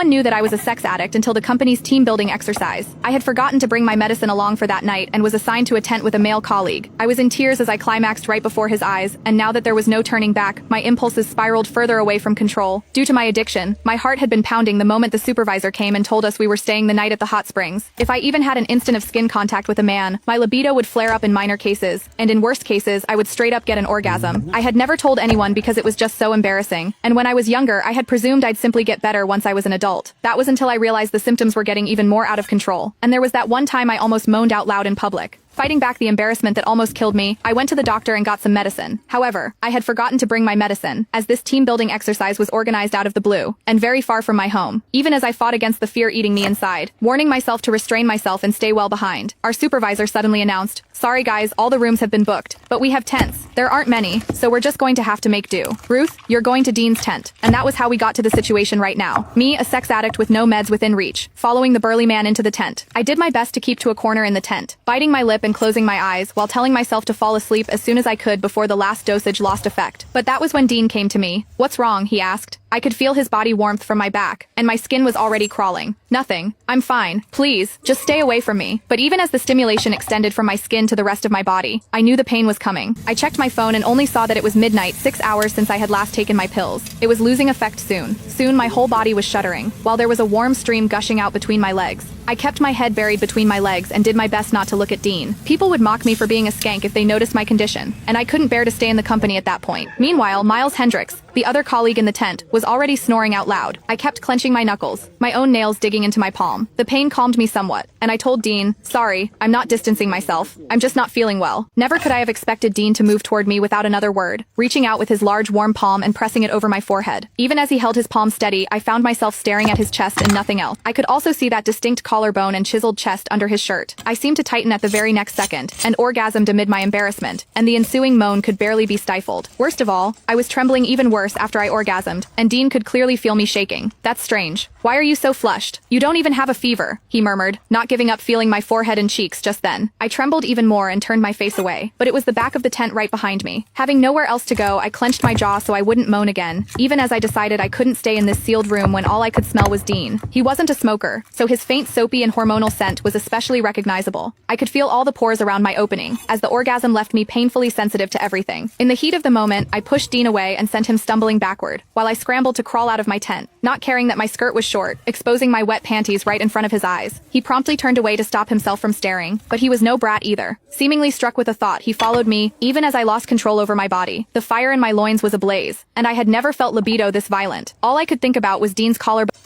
one knew that I was a sex addict until the company's team building exercise. I had forgotten to bring my medicine along for that night and was assigned to a tent with a male colleague. I was in tears as I climaxed right before his eyes, and now that there was no turning back, my impulses spiraled further away from control. Due to my addiction, my heart had been pounding the moment the supervisor came and told us we were staying the night at the hot springs. If I even had an instant of skin contact with a man, my libido would flare up in minor cases, and in worst cases, I would straight up get an orgasm. I had never told anyone because it was just so embarrassing, and when I was younger, I had presumed I'd simply get better once I was an adult. That was until I realized the symptoms were getting even more out of control. And there was that one time I almost moaned out loud in public. Fighting back the embarrassment that almost killed me, I went to the doctor and got some medicine. However, I had forgotten to bring my medicine, as this team-building exercise was organized out of the blue, and very far from my home, even as I fought against the fear eating me inside, warning myself to restrain myself and stay well behind. Our supervisor suddenly announced, "Sorry guys, all the rooms have been booked, but we have tents. There aren't many, so we're just going to have to make do. Ruth, you're going to Dean's tent." And that was how we got to the situation right now. Me, a sex addict with no meds within reach, following the burly man into the tent. I did my best to keep to a corner in the tent, biting my lip and closing my eyes while telling myself to fall asleep as soon as I could before the last dosage lost effect. But that was when Dean came to me. "What's wrong?" he asked. I could feel his body warmth from my back, and my skin was already crawling. "Nothing. I'm fine. Please, just stay away from me." But even as the stimulation extended from my skin to the rest of my body, I knew the pain was coming. I checked my phone and only saw that it was midnight, 6 hours since I had last taken my pills. It was losing effect soon. Soon my whole body was shuddering, while there was a warm stream gushing out between my legs. I kept my head buried between my legs and did my best not to look at Dean. People would mock me for being a skank if they noticed my condition, and I couldn't bear to stay in the company at that point. Meanwhile, Miles Hendricks, the other colleague in the tent, was already snoring out loud. I kept clenching my knuckles, my own nails digging into my palm. The pain calmed me somewhat, and I told Dean, "Sorry, I'm not distancing myself. I'm just not feeling well." Never could I have expected Dean to move toward me without another word, reaching out with his large warm palm and pressing it over my forehead. Even as he held his palm steady, I found myself staring at his chest and nothing else. I could also see that distinct collarbone and chiseled chest under his shirt. I seemed to tighten at the very next second, and orgasmed amid my embarrassment, and the ensuing moan could barely be stifled. Worst of all, I was trembling even worse after I orgasmed, and Dean could clearly feel me shaking. "That's strange. Why are you so flushed? You don't even have a fever," he murmured, not giving up feeling my forehead and cheeks just then. I trembled even more and turned my face away, but it was the back of the tent right behind me. Having nowhere else to go, I clenched my jaw so I wouldn't moan again, even as I decided I couldn't stay in this sealed room when all I could smell was Dean. He wasn't a smoker, so his faint soapy and hormonal scent was especially recognizable. I could feel all the pores around my opening, as the orgasm left me painfully sensitive to everything. In the heat of the moment, I pushed Dean away and sent him stumbling backward, while I scrambled to crawl out of my tent, not caring that my skirt was short, exposing my wet panties right in front of his eyes. He promptly turned away to stop himself from staring, but he was no brat either. Seemingly struck with a thought, he followed me, even as I lost control over my body. The fire in my loins was ablaze, and I had never felt libido this violent. All I could think about was Dean's collarbone.